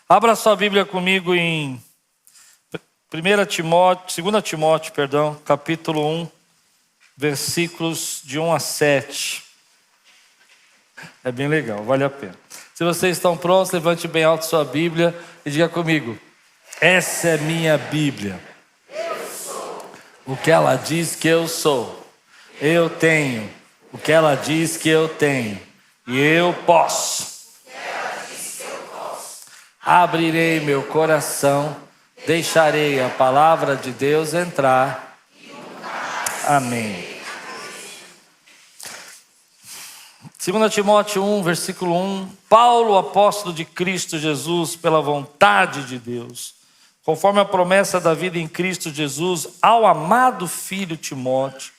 Abra sua Bíblia comigo em 2 Timóteo, capítulo 1, versículos de 1 a 7. É bem legal, vale a pena. Se vocês estão prontos, levante bem alto sua Bíblia e diga comigo: essa é minha Bíblia. Eu sou. O que ela diz que eu sou, eu tenho. O que ela diz que eu tenho, e eu posso. Abrirei meu coração, deixarei a palavra de Deus entrar. Amém. 2 Timóteo 1, versículo 1. Paulo, apóstolo de Cristo Jesus, pela vontade de Deus, conforme a promessa da vida em Cristo Jesus, ao amado filho Timóteo,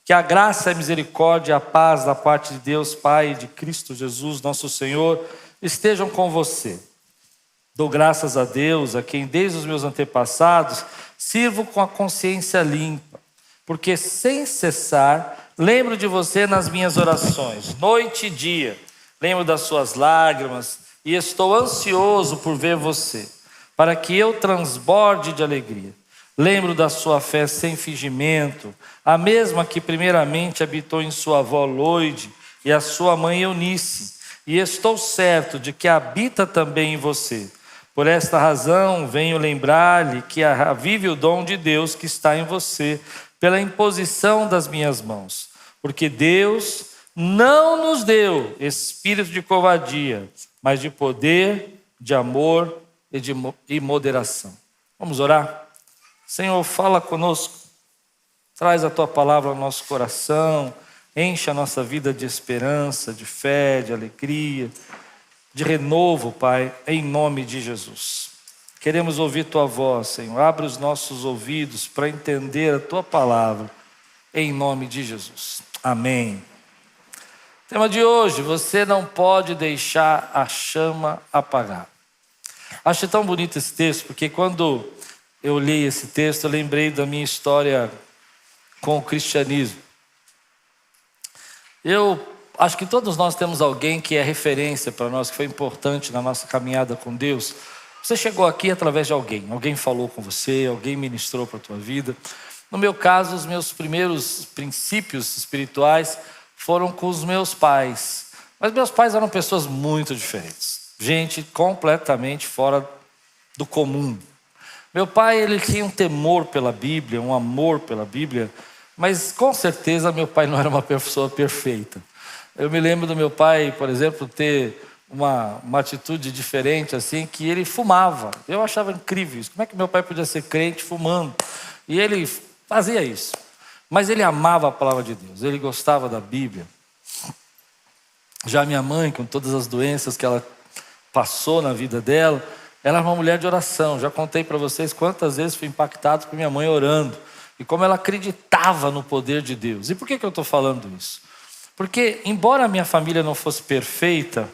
que a graça, a misericórdia e a paz da parte de Deus Pai e de Cristo Jesus, nosso Senhor, estejam com você. Dou graças a Deus, a quem desde os meus antepassados sirvo com a consciência limpa, porque sem cessar lembro de você nas minhas orações, noite e dia. Lembro das suas lágrimas e estou ansioso por ver você, para que eu transborde de alegria. Lembro da sua fé sem fingimento, a mesma que primeiramente habitou em sua avó Loide e a sua mãe Eunice, e estou certo de que habita também em você. Por esta razão, venho lembrar-lhe que vive o dom de Deus que está em você, pela imposição das minhas mãos. Porque Deus não nos deu espírito de covardia, mas de poder, de amor e moderação. Vamos orar? Senhor, fala conosco, traz a Tua palavra ao nosso coração, enche a nossa vida de esperança, de fé, de alegria, de renovo, Pai, em nome de Jesus. Queremos ouvir Tua voz, Senhor. Abre os nossos ouvidos para entender a Tua palavra, em nome de Jesus. Amém. Tema de hoje: você não pode deixar a chama apagar. Acho tão bonito esse texto, porque quando eu li esse texto, eu lembrei da minha história com o cristianismo. Eu acho que todos nós temos alguém que é referência para nós, que foi importante na nossa caminhada com Deus. Você chegou aqui através de alguém falou com você, alguém ministrou para a tua vida. No meu caso, os meus primeiros princípios espirituais foram com os meus pais. Mas meus pais eram pessoas muito diferentes, gente completamente fora do comum. Meu pai, ele tinha um temor pela Bíblia, um amor pela Bíblia, mas com certeza meu pai não era uma pessoa perfeita. Eu me lembro do meu pai, por exemplo, ter uma atitude diferente, assim, que ele fumava. Eu achava incrível isso. Como é que meu pai podia ser crente fumando? E ele fazia isso. Mas ele amava a palavra de Deus, ele gostava da Bíblia. Já minha mãe, com todas as doenças que ela passou na vida dela, ela era uma mulher de oração. Já contei para vocês quantas vezes fui impactado com minha mãe orando. E como ela acreditava no poder de Deus. E por que eu estou falando isso? Porque, embora a minha família não fosse perfeita,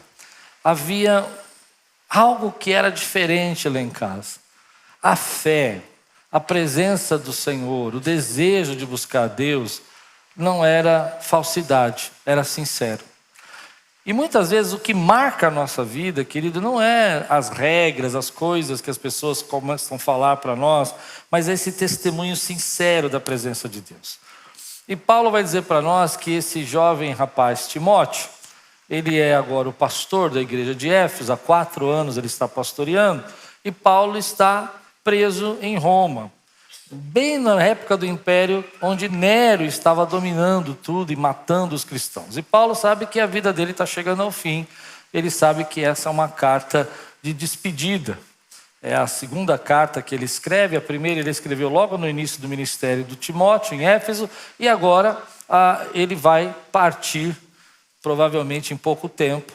havia algo que era diferente lá em casa. A fé, a presença do Senhor, o desejo de buscar Deus, não era falsidade, era sincero. E muitas vezes o que marca a nossa vida, querido, não é as regras, as coisas que as pessoas começam a falar para nós, mas é esse testemunho sincero da presença de Deus. E Paulo vai dizer para nós que esse jovem rapaz, Timóteo, ele é agora o pastor da igreja de Éfeso, há 4 anos ele está pastoreando, e Paulo está preso em Roma, bem na época do império, onde Nero estava dominando tudo e matando os cristãos. E Paulo sabe que a vida dele está chegando ao fim, ele sabe que essa é uma carta de despedida. É a segunda carta que ele escreve. A primeira ele escreveu logo no início do ministério do Timóteo, em Éfeso, e agora ele vai partir, provavelmente em pouco tempo,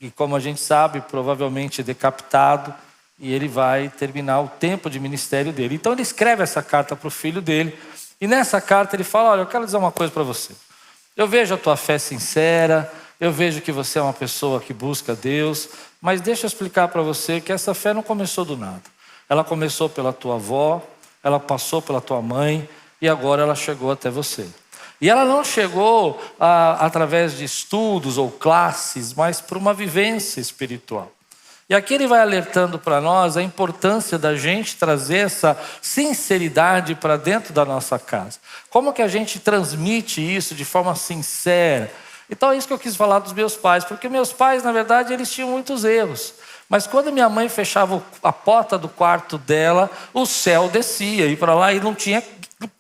e como a gente sabe, provavelmente decapitado, e ele vai terminar o tempo de ministério dele. Então ele escreve essa carta para o filho dele, e nessa carta ele fala: olha, eu quero dizer uma coisa para você. Eu vejo a tua fé sincera, eu vejo que você é uma pessoa que busca Deus, mas deixa eu explicar para você que essa fé não começou do nada. Ela começou pela tua avó, ela passou pela tua mãe e agora ela chegou até você. E ela não chegou através de estudos ou classes, mas por uma vivência espiritual. E aqui ele vai alertando para nós a importância da gente trazer essa sinceridade para dentro da nossa casa. Como que a gente transmite isso de forma sincera? Então é isso que eu quis falar dos meus pais, porque meus pais, na verdade, eles tinham muitos erros. Mas quando minha mãe fechava a porta do quarto dela, o céu descia, ia para lá e não tinha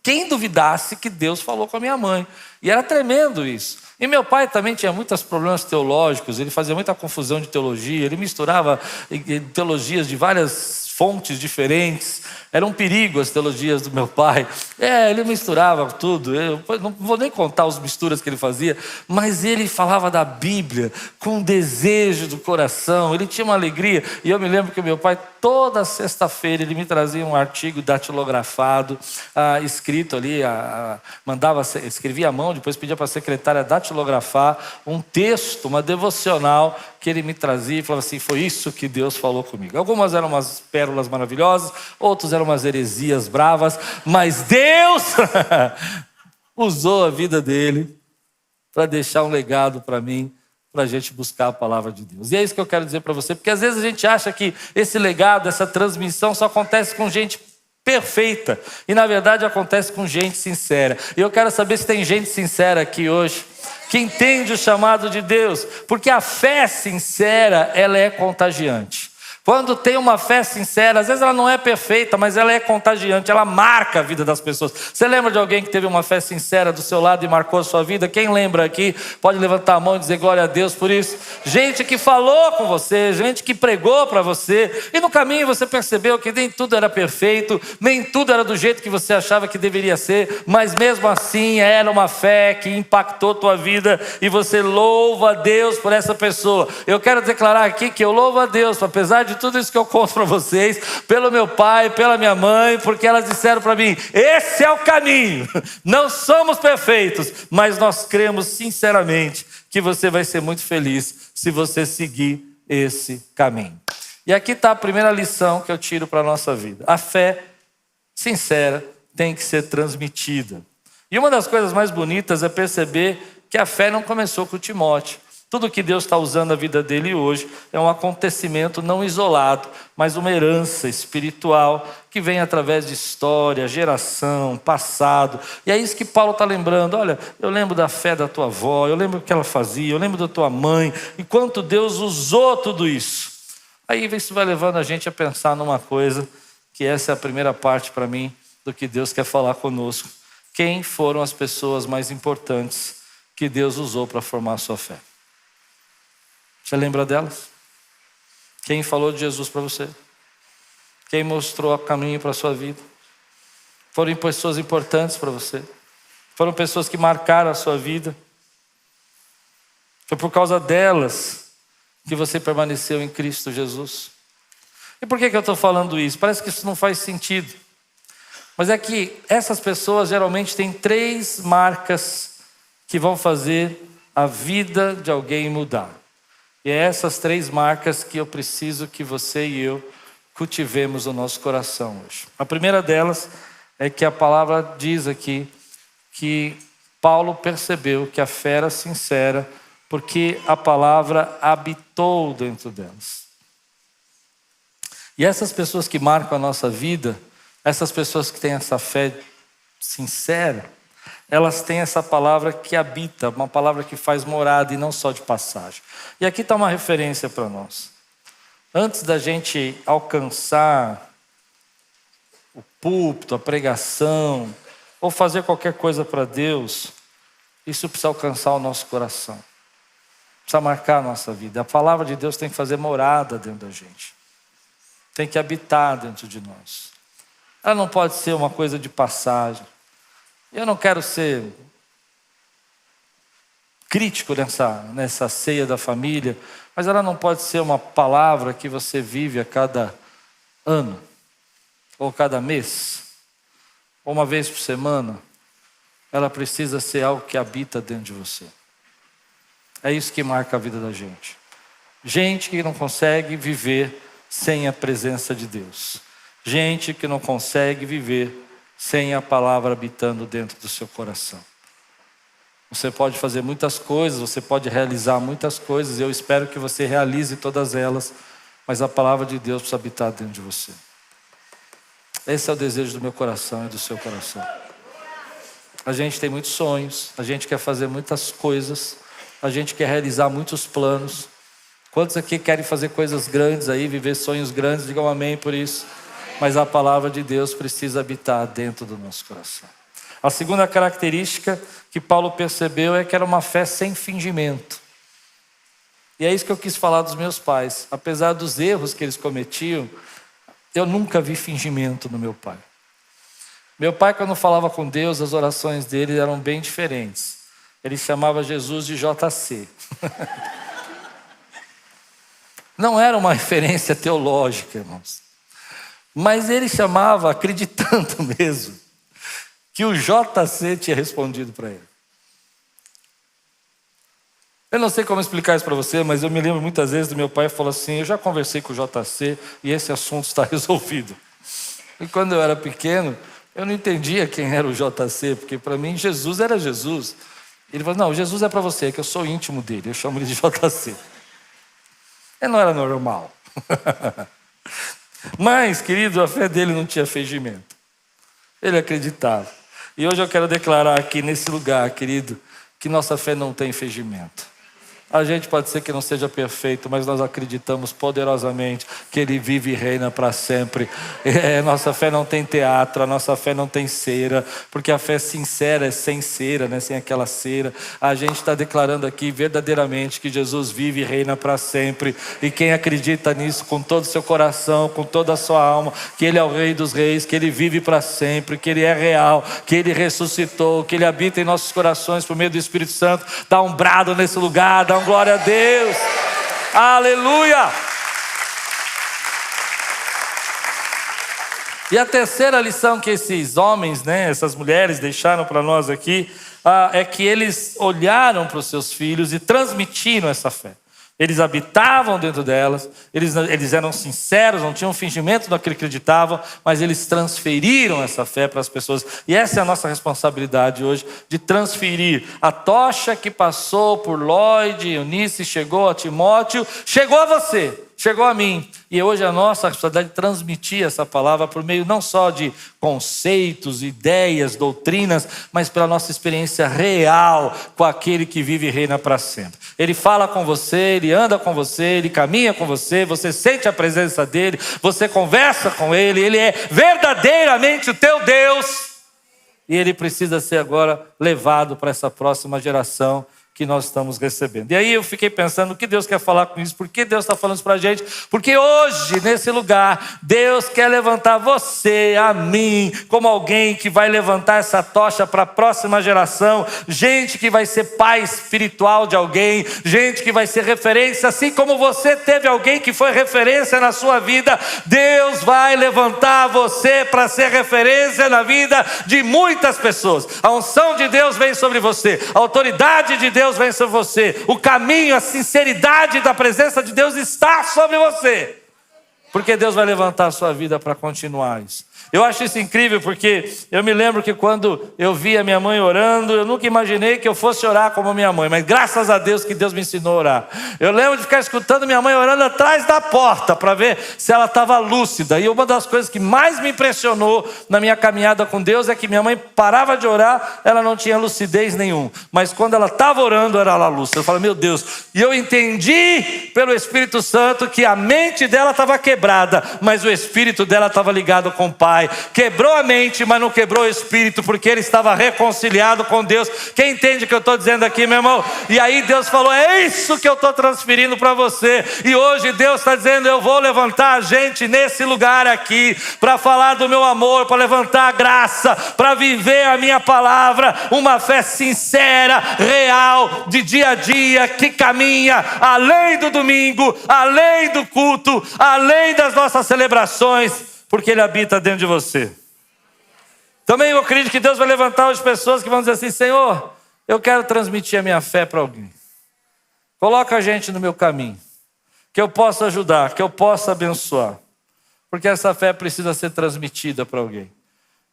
quem duvidasse que Deus falou com a minha mãe. E era tremendo isso. E meu pai também tinha muitos problemas teológicos, ele fazia muita confusão de teologia, ele misturava teologias de várias fontes diferentes. Era um perigo as teologias do meu pai. Ele misturava tudo. Eu não vou nem contar as misturas que ele fazia, mas ele falava da Bíblia com um desejo do coração. Ele tinha uma alegria. E eu me lembro que meu pai, toda sexta-feira, ele me trazia um artigo datilografado, escrito ali, escrevia à mão, depois pedia para a secretária datilografar um texto, uma devocional que ele me trazia e falava assim: foi isso que Deus falou comigo. Algumas eram umas pérolas maravilhosas, outros eram umas heresias bravas, mas Deus usou a vida dele para deixar um legado para mim, para a gente buscar a palavra de Deus. E é isso que eu quero dizer para você, porque às vezes a gente acha que esse legado, essa transmissão só acontece com gente perfeita, e na verdade acontece com gente sincera. E eu quero saber se tem gente sincera aqui hoje, que entende o chamado de Deus, porque a fé sincera, ela é contagiante. Quando tem uma fé sincera, às vezes ela não é perfeita, mas ela é contagiante, ela marca a vida das pessoas. Você lembra de alguém que teve uma fé sincera do seu lado e marcou a sua vida? Quem lembra aqui pode levantar a mão e dizer glória a Deus por isso. Gente que falou com você, gente que pregou para você, e no caminho você percebeu que nem tudo era perfeito, nem tudo era do jeito que você achava que deveria ser, mas mesmo assim era uma fé que impactou tua vida e você louva a Deus por essa pessoa. Eu quero declarar aqui que eu louvo a Deus, apesar de tudo isso que eu conto para vocês, pelo meu pai, pela minha mãe, porque elas disseram para mim: esse é o caminho. Não somos perfeitos, mas nós cremos sinceramente que você vai ser muito feliz se você seguir esse caminho. E aqui está a primeira lição que eu tiro para a nossa vida. A fé sincera tem que ser transmitida. E uma das coisas mais bonitas é perceber que a fé não começou com Timóteo. Tudo que Deus está usando a vida dele hoje é um acontecimento não isolado, mas uma herança espiritual que vem através de história, geração, passado. E é isso que Paulo está lembrando. Olha, eu lembro da fé da tua avó, eu lembro o que ela fazia, eu lembro da tua mãe, e quanto Deus usou tudo isso. Aí isso vai levando a gente a pensar numa coisa, que essa é a primeira parte para mim do que Deus quer falar conosco. Quem foram as pessoas mais importantes que Deus usou para formar a sua fé? Você lembra delas? Quem falou de Jesus para você? Quem mostrou o caminho para a sua vida? Foram pessoas importantes para você? Foram pessoas que marcaram a sua vida? Foi por causa delas que você permaneceu em Cristo Jesus? E por que eu estou falando isso? Parece que isso não faz sentido. Mas é que essas pessoas geralmente têm 3 marcas que vão fazer a vida de alguém mudar. E é essas 3 marcas que eu preciso que você e eu cultivemos no nosso coração hoje. A primeira delas é que a palavra diz aqui que Paulo percebeu que a fé era sincera porque a palavra habitou dentro delas. E essas pessoas que marcam a nossa vida, essas pessoas que têm essa fé sincera, elas têm essa palavra que habita, uma palavra que faz morada e não só de passagem. E aqui está uma referência para nós. Antes da gente alcançar o púlpito, a pregação, ou fazer qualquer coisa para Deus, isso precisa alcançar o nosso coração. Precisa marcar a nossa vida. A palavra de Deus tem que fazer morada dentro da gente. Tem que habitar dentro de nós. Ela não pode ser uma coisa de passagem. Eu não quero ser crítico nessa ceia da família, mas ela não pode ser uma palavra que você vive a cada ano, ou cada mês, ou uma vez por semana. Ela precisa ser algo que habita dentro de você. É isso que marca a vida da gente. Gente que não consegue viver sem a presença de Deus. Gente que não consegue viver sem a palavra habitando dentro do seu coração. Você pode fazer muitas coisas, você pode realizar muitas coisas, eu espero que você realize todas elas, mas a palavra de Deus precisa habitar dentro de você. Esse é o desejo do meu coração e do seu coração. A gente tem muitos sonhos, a gente quer fazer muitas coisas, a gente quer realizar muitos planos. Quantos aqui querem fazer coisas grandes aí, viver sonhos grandes? Digam amém por isso. Mas a palavra de Deus precisa habitar dentro do nosso coração. A segunda característica que Paulo percebeu é que era uma fé sem fingimento. E é isso que eu quis falar dos meus pais. Apesar dos erros que eles cometiam, eu nunca vi fingimento no meu pai. Meu pai, quando falava com Deus, as orações dele eram bem diferentes. Ele chamava Jesus de JC. Não era uma referência teológica, irmãos. Mas ele chamava, acreditando mesmo, que o JC tinha respondido para ele. Eu não sei como explicar isso para você, mas eu me lembro muitas vezes do meu pai falou assim: eu já conversei com o JC e esse assunto está resolvido. E quando eu era pequeno, eu não entendia quem era o JC, porque para mim Jesus era Jesus. Ele falou: não, Jesus é para você, que eu sou íntimo dele, eu chamo ele de JC. E não era normal. Mas, querido, a fé dele não tinha fingimento. Ele acreditava. E hoje eu quero declarar aqui nesse lugar, querido, que nossa fé não tem fingimento. A gente pode ser que não seja perfeito, mas nós acreditamos poderosamente que Ele vive e reina para sempre. Nossa fé não tem teatro, a nossa fé não tem cera, porque a fé sincera é sem cera, né? Sem aquela cera. A gente está declarando aqui verdadeiramente que Jesus vive e reina para sempre. E quem acredita nisso com todo o seu coração, com toda a sua alma, que Ele é o Rei dos Reis, que Ele vive para sempre, que Ele é real, que Ele ressuscitou, que Ele habita em nossos corações por meio do Espírito Santo, dá um brado nesse lugar, dá glória a Deus, aleluia. E a terceira lição que esses homens, essas mulheres deixaram para nós aqui, é que eles olharam para os seus filhos e transmitiram essa fé. Eles habitavam dentro delas, eles eram sinceros, não tinham fingimento naquilo que acreditavam, mas eles transferiram essa fé para as pessoas. E essa é a nossa responsabilidade hoje, de transferir a tocha que passou por Lloyd, Eunice, chegou a Timóteo, chegou a você, chegou a mim. E hoje a nossa responsabilidade de transmitir essa palavra por meio não só de conceitos, ideias, doutrinas, mas pela nossa experiência real com aquele que vive e reina para sempre. Ele fala com você, ele anda com você, ele caminha com você, você sente a presença dele, você conversa com ele, ele é verdadeiramente o teu Deus. E ele precisa ser agora levado para essa próxima geração que nós estamos recebendo. E aí eu fiquei pensando, o que Deus quer falar com isso? Por que Deus está falando isso para a gente? Porque hoje, nesse lugar, Deus quer levantar você, a mim, como alguém que vai levantar essa tocha para a próxima geração, gente que vai ser pai espiritual de alguém, gente que vai ser referência, assim como você teve alguém que foi referência na sua vida, Deus vai levantar você para ser referência na vida de muitas pessoas. A unção de Deus vem sobre você, a autoridade de Deus vem sobre você, o caminho, a sinceridade da presença de Deus está sobre você, porque Deus vai levantar a sua vida para continuar isso. Eu acho isso incrível, porque eu me lembro que quando eu via minha mãe orando, eu nunca imaginei que eu fosse orar como minha mãe, mas graças a Deus que Deus me ensinou a orar. Eu lembro de ficar escutando minha mãe orando atrás da porta, para ver se ela estava lúcida, e uma das coisas que mais me impressionou na minha caminhada com Deus é que minha mãe parava de orar, ela não tinha lucidez nenhuma, mas quando ela estava orando, era lá lúcida. Eu falei, meu Deus, e eu entendi pelo Espírito Santo que a mente dela estava quebrada, mas o espírito dela estava ligado com o Pai. Quebrou a mente, mas não quebrou o espírito, porque ele estava reconciliado com Deus. Quem entende o que eu estou dizendo aqui, meu irmão? E aí Deus falou, é isso que eu estou transferindo para você. E hoje Deus está dizendo, eu vou levantar a gente nesse lugar aqui, para falar do meu amor, para levantar a graça, para viver a minha palavra, uma fé sincera, real, de dia a dia, que caminha além do domingo, além do culto, além das nossas celebrações, porque Ele habita dentro de você. Também eu acredito que Deus vai levantar as pessoas que vão dizer assim, Senhor, eu quero transmitir a minha fé para alguém. Coloca a gente no meu caminho, que eu possa ajudar, que eu possa abençoar, porque essa fé precisa ser transmitida para alguém.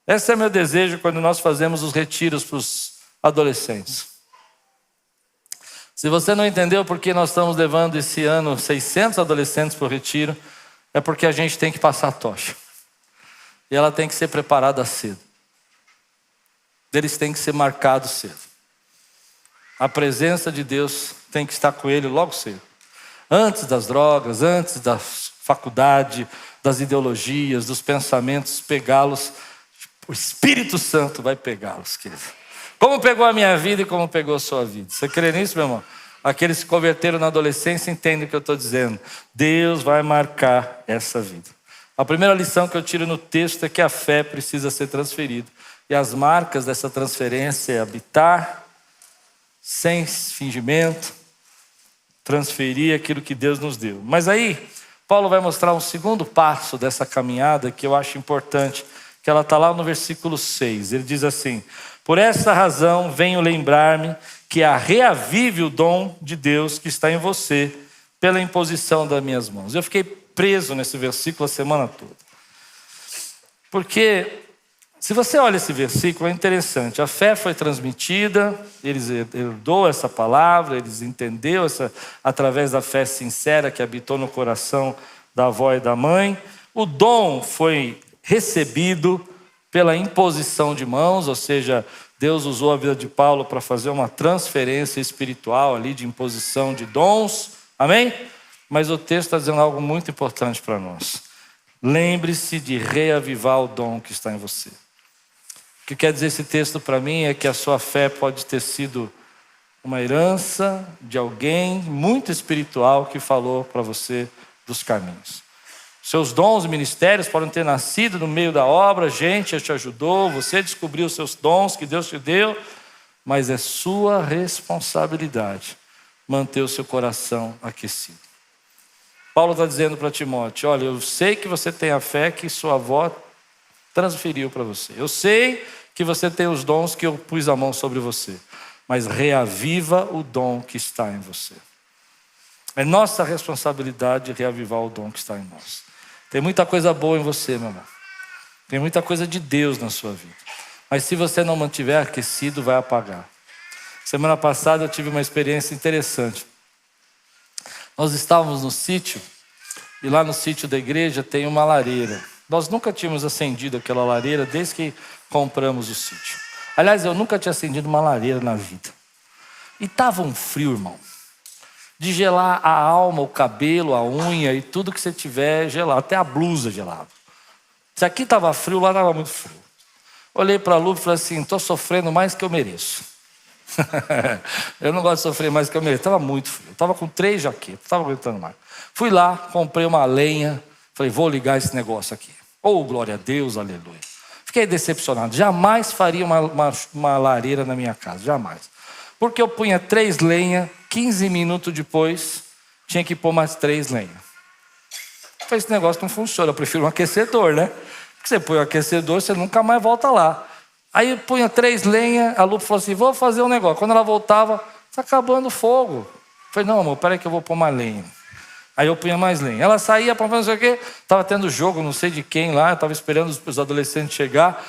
Esse é meu desejo quando nós fazemos os retiros para os adolescentes. Se você não entendeu por que nós estamos levando esse ano 600 adolescentes para o retiro, é porque a gente tem que passar a tocha. E ela tem que ser preparada cedo. Eles têm que ser marcados cedo. A presença de Deus tem que estar com ele logo cedo. Antes das drogas, antes da faculdade, das ideologias, dos pensamentos, pegá-los. O Espírito Santo vai pegá-los, querido. Como pegou a minha vida e como pegou a sua vida. Você crê nisso, meu irmão? Aqueles que se converteram na adolescência entendem o que eu estou dizendo. Deus vai marcar essa vida. A primeira lição que eu tiro no texto é que a fé precisa ser transferida. E as marcas dessa transferência é habitar sem fingimento, transferir aquilo que Deus nos deu. Mas aí, Paulo vai mostrar um segundo passo dessa caminhada que eu acho importante, que ela está lá no versículo 6. Ele diz assim: por essa razão venho lembrar-me que reavive o dom de Deus que está em você pela imposição das minhas mãos. Eu fiquei preso nesse versículo a semana toda. Porque se você olha esse versículo, é interessante. A fé foi transmitida, eles herdou essa palavra, eles entenderam através da fé sincera que habitou no coração da avó e da mãe. O dom foi recebido pela imposição de mãos, ou seja, Deus usou a vida de Paulo para fazer uma transferência espiritual ali de imposição de dons. Amém? Mas o texto está dizendo algo muito importante para nós. Lembre-se de reavivar o dom que está em você. O que quer dizer esse texto para mim é que a sua fé pode ter sido uma herança de alguém muito espiritual que falou para você dos caminhos. Seus dons e ministérios podem ter nascido no meio da obra, gente te ajudou, você descobriu os seus dons que Deus te deu, mas é sua responsabilidade manter o seu coração aquecido. Paulo está dizendo para Timóteo: olha, eu sei que você tem a fé que sua avó transferiu para você. Eu sei que você tem os dons que eu pus a mão sobre você. Mas reaviva o dom que está em você. É nossa responsabilidade reavivar o dom que está em nós. Tem muita coisa boa em você, meu irmão. Tem muita coisa de Deus na sua vida. Mas se você não mantiver aquecido, vai apagar. Semana passada eu tive uma experiência interessante. Nós estávamos no sítio, e lá no sítio da igreja tem uma lareira. Nós nunca tínhamos acendido aquela lareira desde que compramos o sítio. Aliás, eu nunca tinha acendido uma lareira na vida. E estava um frio, irmão. De gelar a alma, o cabelo, a unha e tudo que você tiver gelado. Até a blusa gelava. Se aqui estava frio, lá estava muito frio. Olhei para a Lu e falei assim: estou sofrendo mais que eu mereço. Eu não gosto de sofrer mais que eu mereço. Estava muito frio. Estava com 3 jaquetas. Não estava aguentando mais. Fui lá, comprei uma lenha. Falei: vou ligar esse negócio aqui. Oh, glória a Deus, aleluia. Fiquei decepcionado. Jamais faria uma lareira na minha casa. Jamais. Porque eu punha 3 lenhas, 15 minutos depois, tinha que pôr mais 3 lenhas. Falei: esse negócio não funciona. Eu prefiro um aquecedor, né? Porque você põe o aquecedor, você nunca mais volta lá. Aí eu punha 3 lenhas, a Lu falou assim: vou fazer um negócio. Quando ela voltava, está acabando o fogo. Falei: não, amor, peraí que eu vou pôr mais lenha. Aí eu punha mais lenha. Ela saía para fazer não sei o quê. Estava tendo jogo, não sei de quem lá. Estava esperando os adolescentes chegar.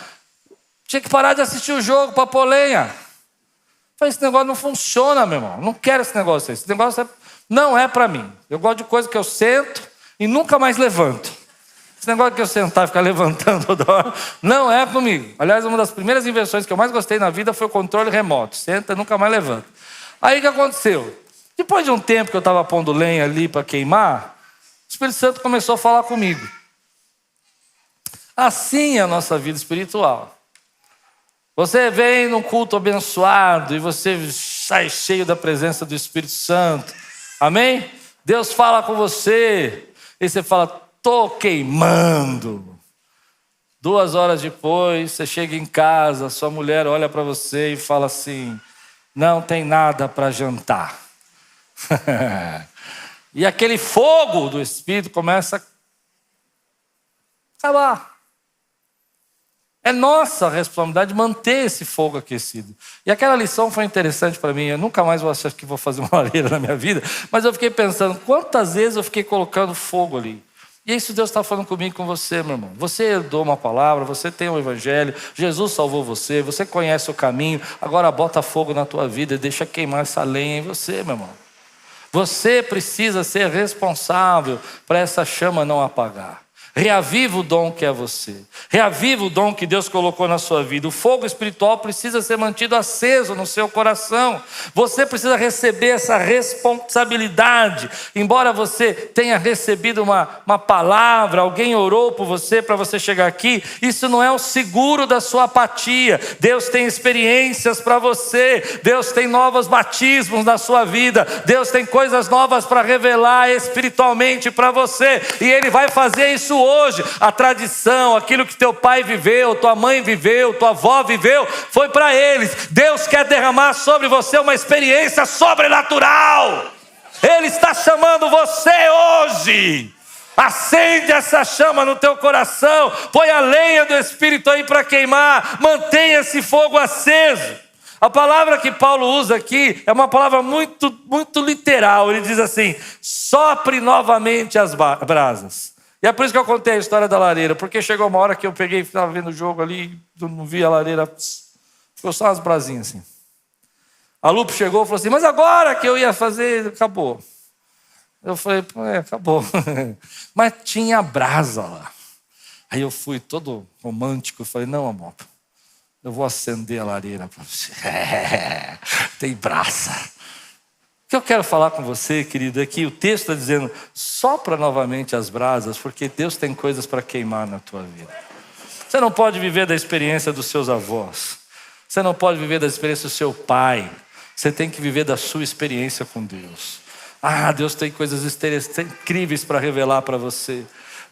Tinha que parar de assistir o jogo para pôr lenha. Falei: esse negócio não funciona, meu irmão. Não quero esse negócio aí. Esse negócio não é para mim. Eu gosto de coisa que eu sento e nunca mais levanto. Esse negócio que eu sentar e ficar levantando toda hora não é comigo. Aliás, uma das primeiras invenções que eu mais gostei na vida foi o controle remoto. Senta e nunca mais levanta. Aí o que aconteceu? Depois de um tempo que eu estava pondo lenha ali para queimar, o Espírito Santo começou a falar comigo. Assim é a nossa vida espiritual. Você vem num culto abençoado e você sai cheio da presença do Espírito Santo. Amém? Deus fala com você. E você fala: estou queimando. 2 horas depois, você chega em casa, sua mulher olha para você e fala assim: não tem nada para jantar. E aquele fogo do Espírito começa a acabar. É nossa responsabilidade manter esse fogo aquecido. E aquela lição foi interessante para mim. Eu nunca mais vou achar que vou fazer uma lareira na minha vida, mas eu fiquei pensando quantas vezes eu fiquei colocando fogo ali. E é isso que Deus está falando comigo e com você, meu irmão. Você herdou uma palavra, você tem um evangelho, Jesus salvou você, você conhece o caminho, agora bota fogo na tua vida e deixa queimar essa lenha em você, meu irmão. Você precisa ser responsável para essa chama não apagar. Reaviva o dom que é você. Reaviva o dom que Deus colocou na sua vida. O fogo espiritual precisa ser mantido aceso no seu coração. Você precisa receber essa responsabilidade. Embora você tenha recebido uma palavra, alguém orou por você para você chegar aqui, isso não é o seguro da sua apatia. Deus tem experiências para você. Deus tem novos batismos na sua vida. Deus tem coisas novas para revelar espiritualmente para você. E Ele vai fazer isso hoje. A tradição, aquilo que teu pai viveu, tua mãe viveu, tua avó viveu, foi para eles. Deus quer derramar sobre você uma experiência sobrenatural. Ele está chamando você hoje. Acende essa chama no teu coração, põe a lenha do Espírito aí para queimar, mantenha esse fogo aceso. A palavra que Paulo usa aqui é uma palavra muito, muito literal. Ele diz assim: sopre novamente as brasas. E é por isso que eu contei a história da lareira, porque chegou uma hora que eu peguei, estava vendo o jogo ali, não vi a lareira, ficou só umas brasinhas assim. A Lupe chegou e falou assim: mas agora que eu ia fazer, acabou. Eu falei: acabou. Mas tinha brasa lá. Aí eu fui todo romântico, falei: não, amor, eu vou acender a lareira para você. Tem brasa. O que eu quero falar com você, querido, é que o texto está dizendo: sopra novamente as brasas, porque Deus tem coisas para queimar na tua vida. Você não pode viver da experiência dos seus avós. Você não pode viver da experiência do seu pai. Você tem que viver da sua experiência com Deus. Deus tem coisas incríveis para revelar para você.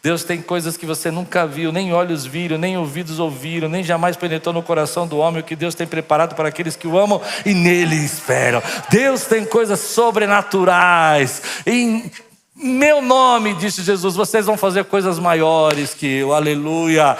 Deus tem coisas que você nunca viu, nem olhos viram, nem ouvidos ouviram, nem jamais penetrou no coração do homem o que Deus tem preparado para aqueles que o amam e nele esperam. Deus tem coisas sobrenaturais. Em meu nome, disse Jesus, vocês vão fazer coisas maiores que eu, aleluia.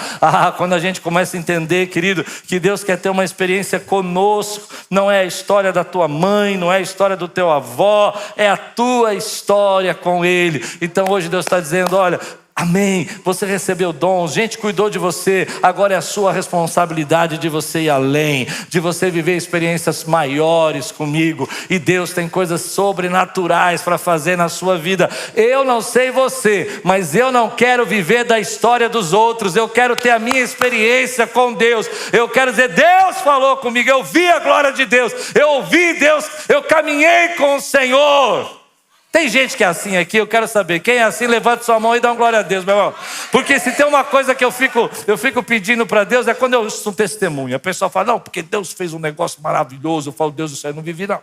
Quando a gente começa a entender, querido, que Deus quer ter uma experiência conosco, não é a história da tua mãe, não é a história do teu avó, é a tua história com Ele. Então hoje Deus está dizendo: olha, amém, você recebeu dons, gente cuidou de você, agora é a sua responsabilidade de você ir além, de você viver experiências maiores comigo, e Deus tem coisas sobrenaturais para fazer na sua vida. Eu não sei você, mas eu não quero viver da história dos outros, eu quero ter a minha experiência com Deus. Eu quero dizer: Deus falou comigo, eu vi a glória de Deus, eu ouvi Deus, eu caminhei com o Senhor. Tem gente que é assim aqui, eu quero saber, quem é assim, levante sua mão e dá uma glória a Deus, meu irmão. Porque se tem uma coisa que eu fico pedindo para Deus, é quando eu ouço um testemunho. A pessoa fala: não, porque Deus fez um negócio maravilhoso. Eu falo: Deus, isso aí eu não vivi não.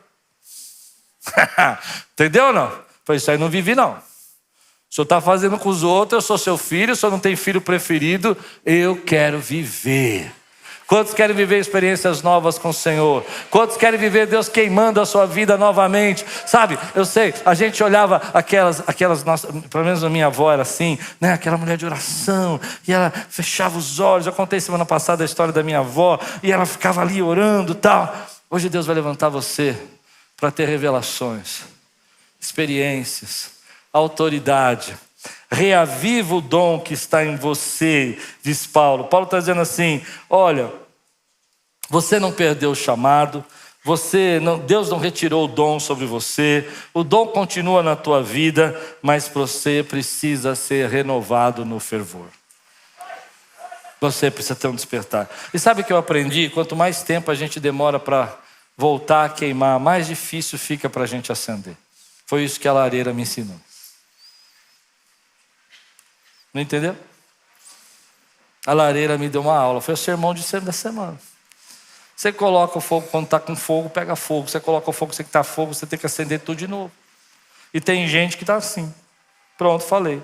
Entendeu ou não? Eu falei: isso aí eu não vivi não. O senhor está fazendo com os outros, eu sou seu filho, o senhor não tem filho preferido, eu quero viver. Quantos querem viver experiências novas com o Senhor? Quantos querem viver Deus queimando a sua vida novamente? Sabe, eu sei, a gente olhava aquelas nossas, pelo menos a minha avó era assim, né? Aquela mulher de oração, e ela fechava os olhos. Eu contei semana passada a história da minha avó, e ela ficava ali orando e tal. Hoje Deus vai levantar você para ter revelações, experiências, autoridade. Reaviva o dom que está em você, diz Paulo. Paulo está dizendo assim: olha, você não perdeu o chamado, Deus não retirou o dom sobre você, o dom continua na tua vida, mas você precisa ser renovado no fervor. Você precisa ter um despertar. E sabe o que eu aprendi? Quanto mais tempo a gente demora para voltar a queimar, mais difícil fica para a gente acender. Foi isso que a lareira me ensinou. Não entendeu? A lareira me deu uma aula. Foi o sermão de da semana. Você coloca o fogo, quando está com fogo, pega fogo. Você coloca o fogo, você que está fogo, você tem que acender tudo de novo. E tem gente que está assim. Pronto, falei.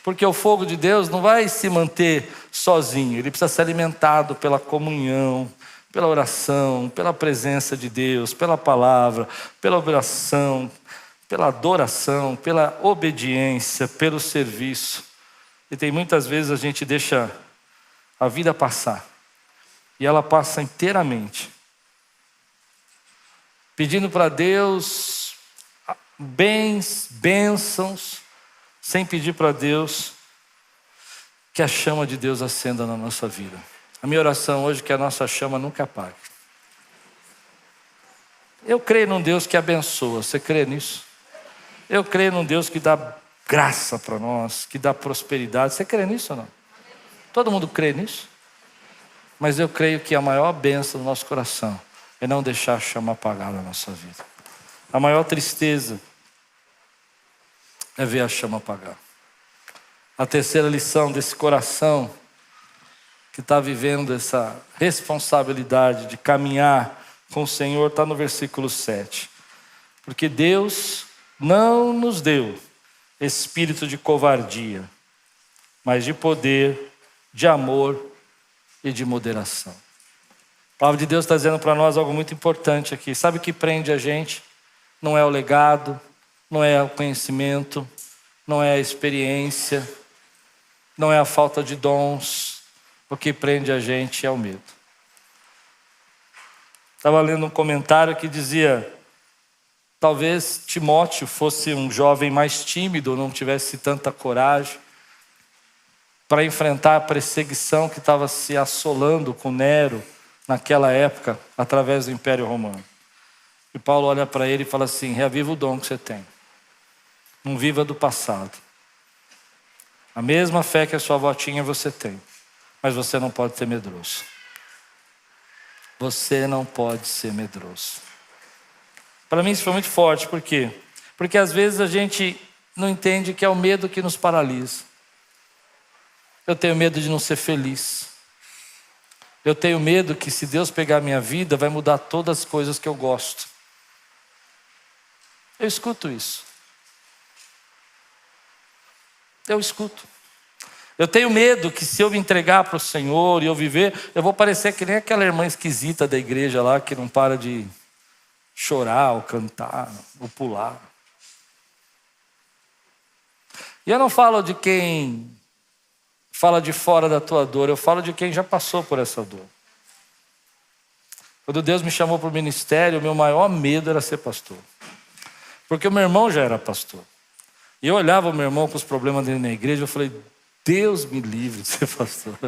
Porque o fogo de Deus não vai se manter sozinho. Ele precisa ser alimentado pela comunhão, pela oração, pela presença de Deus, pela palavra, pela oração, pela adoração, pela obediência, pelo serviço. E tem muitas vezes a gente deixa a vida passar, e ela passa inteiramente, pedindo para Deus bênçãos, sem pedir para Deus que a chama de Deus acenda na nossa vida. A minha oração hoje é que a nossa chama nunca apague. Eu creio num Deus que abençoa, você crê nisso? Eu creio num Deus que dá graça para nós, que dá prosperidade, você crê nisso ou não? Todo mundo crê nisso? Mas eu creio que a maior bênção do nosso coração é não deixar a chama apagar na nossa vida. A maior tristeza é ver a chama apagar. A terceira lição desse coração que está vivendo essa responsabilidade de caminhar com o Senhor está no versículo 7. Porque Deus não nos deu espírito de covardia, mas de poder, de amor e de moderação. A palavra de Deus está dizendo para nós algo muito importante aqui. Sabe o que prende a gente? Não é o legado, não é o conhecimento, não é a experiência, não é a falta de dons. O que prende a gente é o medo. Estava lendo um comentário que dizia: talvez Timóteo fosse um jovem mais tímido, não tivesse tanta coragem para enfrentar a perseguição que estava se assolando com Nero naquela época, através do Império Romano. E Paulo olha para ele e fala assim: reaviva o dom que você tem. Não viva do passado. A mesma fé que a sua avó tinha você tem, mas você não pode ser medroso. Você não pode ser medroso. Para mim isso foi muito forte, por quê? Porque às vezes a gente não entende que é o medo que nos paralisa. Eu tenho medo de não ser feliz. Eu tenho medo que se Deus pegar a minha vida, vai mudar todas as coisas que eu gosto. Eu escuto isso. Eu escuto. Eu tenho medo que se eu me entregar para o Senhor e eu viver, eu vou parecer que nem aquela irmã esquisita da igreja lá, que não para de chorar, ou cantar, ou pular. E eu não falo de quem fala de fora da tua dor, eu falo de quem já passou por essa dor. Quando Deus me chamou para o ministério, o meu maior medo era ser pastor. Porque o meu irmão já era pastor. E eu olhava o meu irmão com os problemas dele na igreja, eu falei: Deus me livre de ser pastor.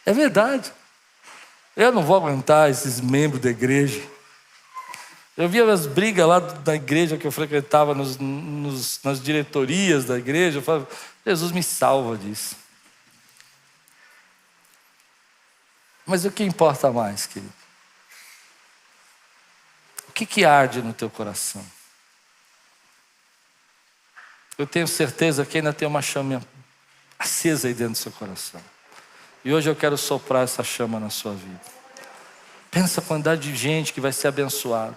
É verdade. Eu não vou aguentar esses membros da igreja. Eu via as brigas lá da igreja que eu frequentava, nas diretorias da igreja. Eu falava: Jesus me salva disso. Mas o que importa mais, querido? O que arde no teu coração? Eu tenho certeza que ainda tem uma chama acesa aí dentro do seu coração. E hoje eu quero soprar essa chama na sua vida. Pensa a quantidade de gente que vai ser abençoada.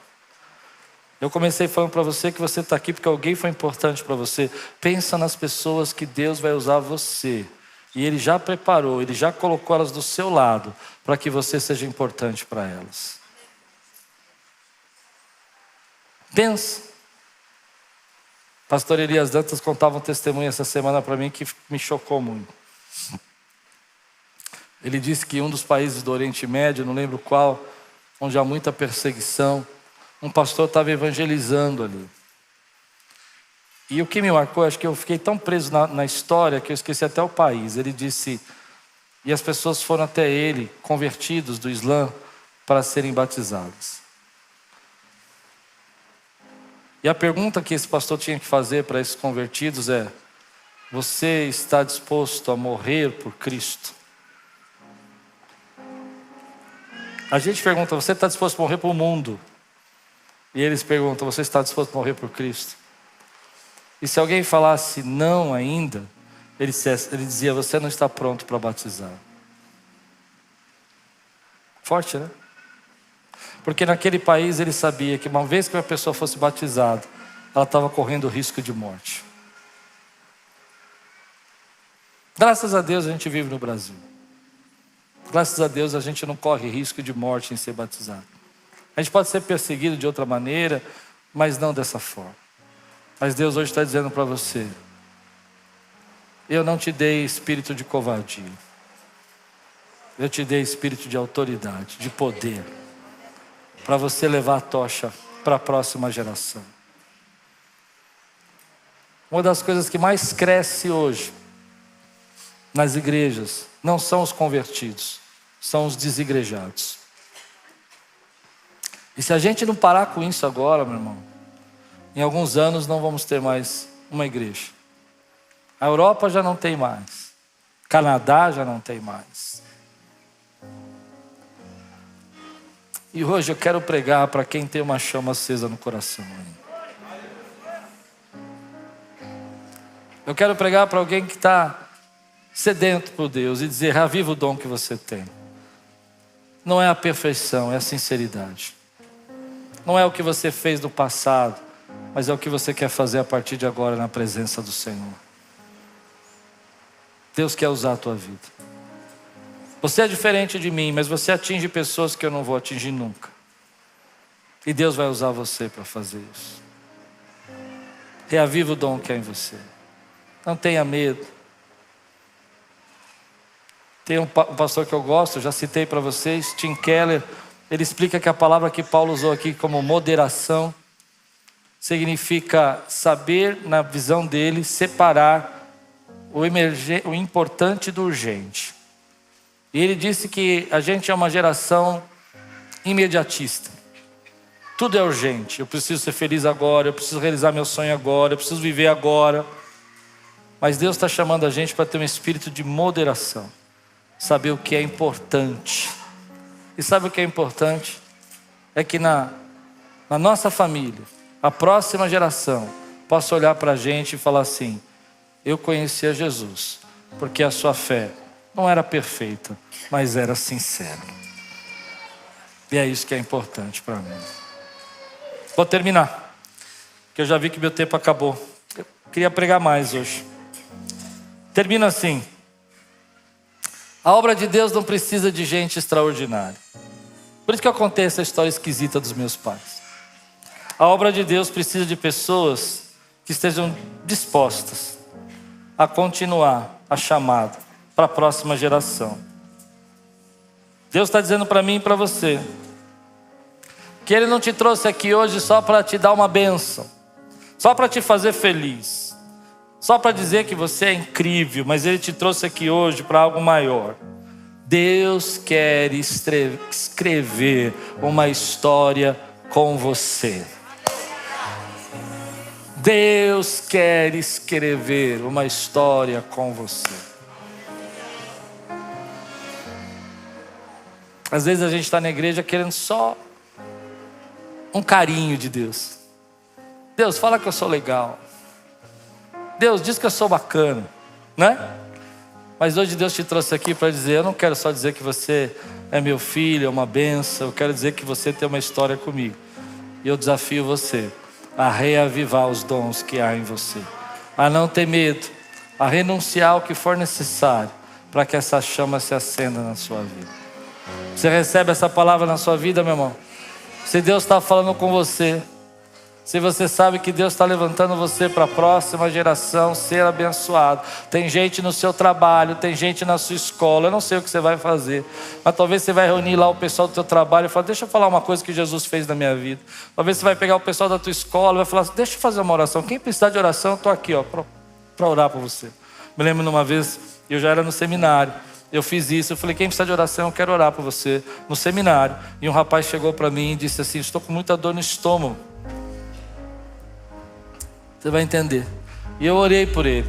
Eu comecei falando para você que você está aqui porque alguém foi importante para você. Pensa nas pessoas que Deus vai usar você. E Ele já preparou, Ele já colocou elas do seu lado para que você seja importante para elas. Pensa. Pastor Elias Dantas contava um testemunho essa semana para mim que me chocou muito. Ele disse que em um dos países do Oriente Médio, não lembro qual, onde há muita perseguição, um pastor estava evangelizando ali. E o que me marcou, acho que eu fiquei tão preso na história que eu esqueci até o país. Ele disse, e as pessoas foram até ele, convertidos do Islã, para serem batizadas. E a pergunta que esse pastor tinha que fazer para esses convertidos é: você está disposto a morrer por Cristo? A gente pergunta: você está disposto a morrer para o mundo? E eles perguntam: você está disposto a morrer por Cristo? E se alguém falasse não ainda, ele dizia: você não está pronto para batizar. Forte, né? Porque naquele país ele sabia que uma vez que uma pessoa fosse batizada, ela estava correndo risco de morte. Graças a Deus a gente vive no Brasil. Graças a Deus a gente não corre risco de morte em ser batizado. A gente pode ser perseguido de outra maneira, mas não dessa forma. Mas Deus hoje está dizendo para você: eu não te dei espírito de covardia. Eu te dei espírito de autoridade, de poder, para você levar a tocha para a próxima geração. Uma das coisas que mais cresce hoje nas igrejas não são os convertidos, são os desigrejados. E se a gente não parar com isso agora, meu irmão, em alguns anos não vamos ter mais uma igreja. A Europa já não tem mais. Canadá já não tem mais. E hoje eu quero pregar para quem tem uma chama acesa no coração. Eu quero pregar para alguém que está sedento por Deus e dizer: reaviva o dom que você tem. Não é a perfeição, é a sinceridade. Não é o que você fez no passado, mas é o que você quer fazer a partir de agora na presença do Senhor. Deus quer usar a tua vida. Você é diferente de mim, mas você atinge pessoas que eu não vou atingir nunca. E Deus vai usar você para fazer isso. Reaviva o dom que há em você. Não tenha medo. Tem um pastor que eu gosto, já citei para vocês, Tim Keller. Ele explica que a palavra que Paulo usou aqui como moderação significa saber, na visão dele, separar o importante do urgente. E ele disse que a gente é uma geração imediatista. Tudo é urgente. Eu preciso ser feliz agora, eu preciso realizar meu sonho agora, eu preciso viver agora. Mas Deus está chamando a gente para ter um espírito de moderação. Saber o que é importante. E sabe o que é importante? É que na nossa família, a próxima geração possa olhar para a gente e falar assim: eu conhecia Jesus, porque a sua fé não era perfeita, mas era sincera. E é isso que é importante para mim. Vou terminar, porque eu já vi que meu tempo acabou. Eu queria pregar mais hoje. Termino assim: a obra de Deus não precisa de gente extraordinária. Por isso que eu contei essa história esquisita dos meus pais. A obra de Deus precisa de pessoas que estejam dispostas a continuar a chamada para a próxima geração. Deus está dizendo para mim e para você que Ele não te trouxe aqui hoje só para te dar uma bênção, só para te fazer feliz, só para dizer que você é incrível, mas Ele te trouxe aqui hoje para algo maior. Deus quer escrever uma história com você. Deus quer escrever uma história com você. Às vezes a gente está na igreja querendo só um carinho de Deus. Deus, fala que eu sou legal. Deus, diz que eu sou bacana, né? Mas hoje Deus te trouxe aqui para dizer: eu não quero só dizer que você é meu filho, é uma bênção. Eu quero dizer que você tem uma história comigo. E eu desafio você a reavivar os dons que há em você, a não ter medo, a renunciar ao que for necessário para que essa chama se acenda na sua vida. Você recebe essa palavra na sua vida, meu irmão? Se Deus está falando com você, se você sabe que Deus está levantando você para a próxima geração ser abençoado. Tem gente no seu trabalho, tem gente na sua escola. Eu não sei o que você vai fazer, mas talvez você vai reunir lá o pessoal do seu trabalho e falar: deixa eu falar uma coisa que Jesus fez na minha vida. Talvez você vai pegar o pessoal da tua escola e vai falar: deixa eu fazer uma oração. Quem precisar de oração, eu estou aqui para orar por você. Me lembro de uma vez, eu já era no seminário. Eu fiz isso, eu falei: quem precisa de oração, eu quero orar por você. No seminário. E um rapaz chegou para mim e disse assim: estou com muita dor no estômago. Você vai entender. E eu orei por ele,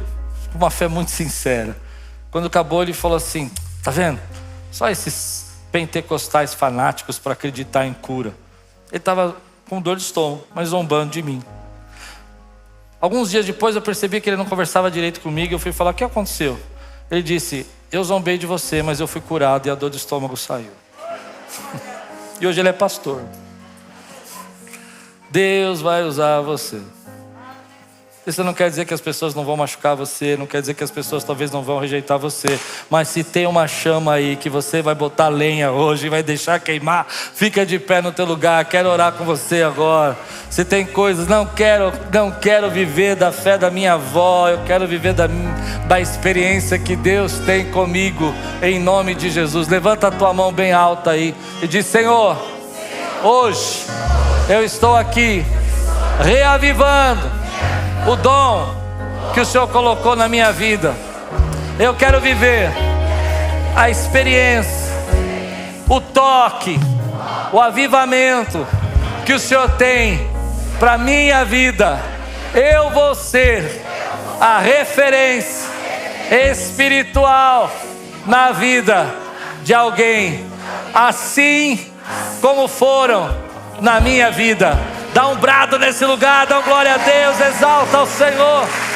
com uma fé muito sincera. Quando acabou, ele falou assim: tá vendo? Só esses pentecostais fanáticos para acreditar em cura. Ele estava com dor de estômago, mas zombando de mim. Alguns dias depois eu percebi que ele não conversava direito comigo. Eu fui falar: o que aconteceu? Ele disse: eu zombei de você, mas eu fui curado e a dor de estômago saiu. E hoje ele é pastor. Deus vai usar você. Isso não quer dizer que as pessoas não vão machucar você, não quer dizer que as pessoas talvez não vão rejeitar você, mas se tem uma chama aí que você vai botar lenha hoje e vai deixar queimar, fica de pé no teu lugar. Quero orar com você agora. Se tem coisas: não quero viver da fé da minha avó, eu quero viver da experiência que Deus tem comigo, em nome de Jesus. Levanta a tua mão bem alta aí e diz: Senhor, hoje eu estou aqui reavivando o dom que o Senhor colocou na minha vida. Eu quero viver a experiência, o toque, o avivamento que o Senhor tem para minha vida. Eu vou ser a referência espiritual na vida de alguém, assim como foram na minha vida. Dá um brado nesse lugar, dá uma glória a Deus, exalta ao Senhor.